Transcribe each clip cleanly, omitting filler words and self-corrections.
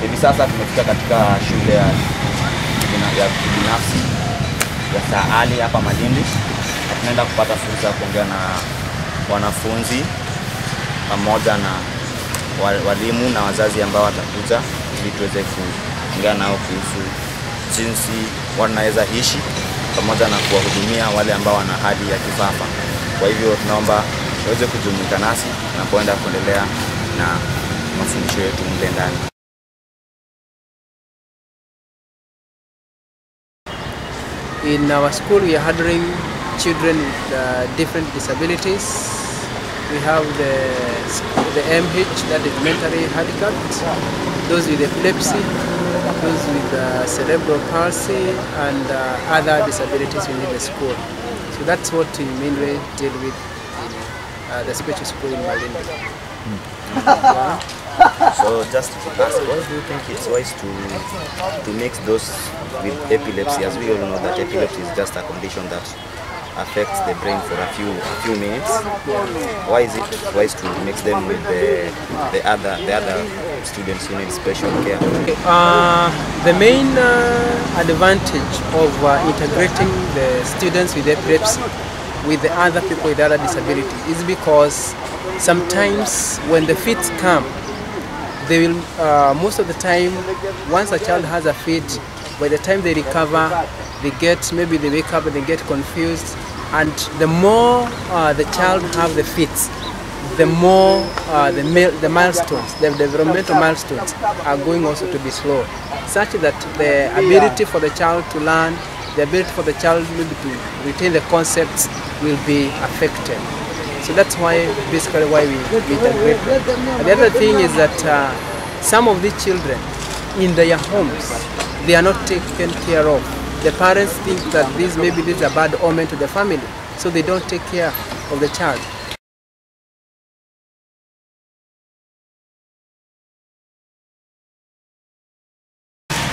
Hivi sasa tumefika katika shule ya kibinafsi ya Saali hapa Malindi. Tunaenda kupata fursa ya kuongea na wanafunzi pamoja na walimu na wazazi ambao watakuja ili tuweze kuongea nao kuhusu jinsi wanaweza ishi pamoja na kuwahudumia wale ambao wana hali ya kifafa. Kwa hivyo tunaomba waweze kujumuika nasi na kuendelea na mafundisho yetu mle ndani. In our school, we are handling children with different disabilities. We have the MH, that is mentally handicapped, those with epilepsy, those with cerebral palsy, and other disabilities within the school. So that's what we mainly deal with in the special school in Malindi. So just to ask, why do you think it's wise to mix those with epilepsy, as we all know that epilepsy is just a condition that affects the brain for a few minutes? Why is it wise to mix them with the other students who need special care? The main advantage of integrating the students with epilepsy with the other people with other disability is because sometimes when the fits come, they will most of the time, once a child has a fit, by the time they recover, maybe they wake up and they get confused, and the more the child have the fits, the more the milestones, the developmental milestones are going also to be slow, such that the ability for the child to learn, the ability for the child maybe to retain the concepts will be affected. So that's why, basically, why we integrate them. And the other thing is that some of these children in their homes, they are not taken care of. The parents think that maybe this is a bad omen to the family, so they don't take care of the child.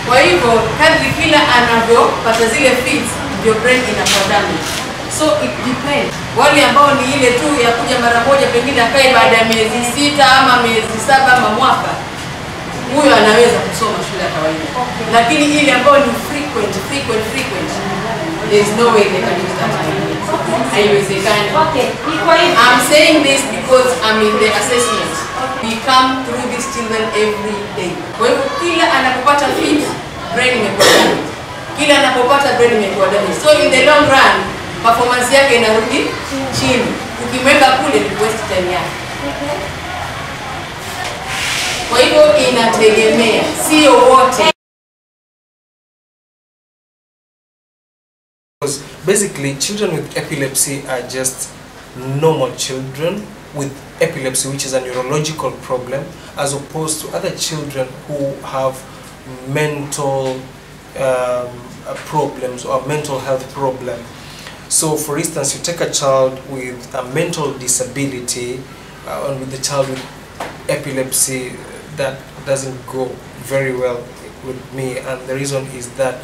Kwa hivyo kadri kila anavyopata zile fits, ndio brain inakuwa damage. So it depends. Wale ambao ni ile tu ya kuja mara moja, pengine akae baada ya miezi 6 ama miezi 7 ama mwaka, huyo anaweza kusoma shule ya kawaida. Lakini ile ambao ni frequent, there is no way they can do that. Haiwezekani. I'm saying this because I'm in the assessment. We come through these children every day. Kwa hivyo kila anapopata fit, brain imekuwa damage. Kila anapopata brain imekuwa damage. So in the long run, performance yake inarudi chini. Ukimweka kule ni waste time yake. Kwa hivyo inategemea, sio wote. Basically, children with epilepsy are just normal children with epilepsy, which is a neurological problem, as opposed to other children who have mental problems or mental health problem. So, for instance, you take a child with a mental disability and with the child with epilepsy, that doesn't go very well with me, and the reason is that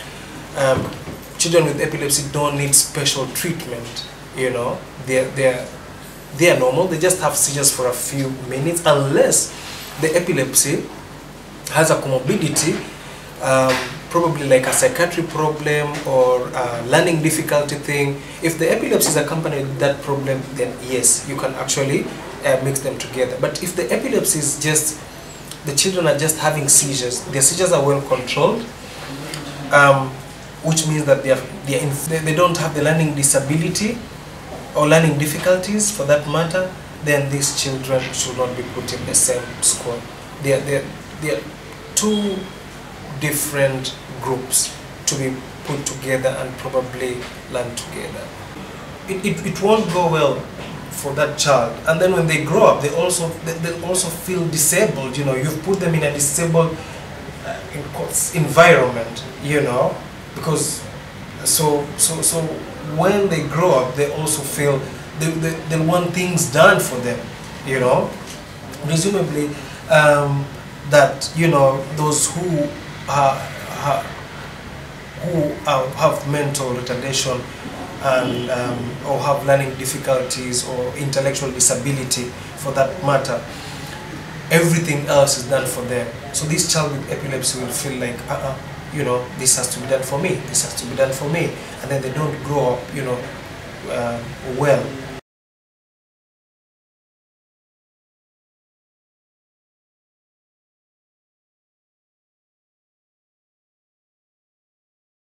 children with epilepsy don't need special treatment. You know, they are normal. They just have seizures for a few minutes, unless the epilepsy has a comorbidity, probably like a psychiatric problem or a learning difficulty thing. If the epilepsy is accompanied with that problem, then yes, you can actually mix them together. But if the epilepsy is just, the children are just having seizures, their seizures are well controlled, which means that they don't have the learning disability or learning difficulties for that matter, then these children should not be put in the same school. They are two different groups to be put together and probably learn together. It won't go well for that child, and then when they grow up, they also feel disabled. You know, you've put them in a disabled environment. You know, because so when they grow up, they also feel they want things done for them. You know, presumably that, you know, those who have mental retardation and or have learning difficulties or intellectual disability for that matter, everything else is done for them. So this child with epilepsy will feel like, you know, this has to be done for me, this has to be done for me, and then they don't grow up, you know, well.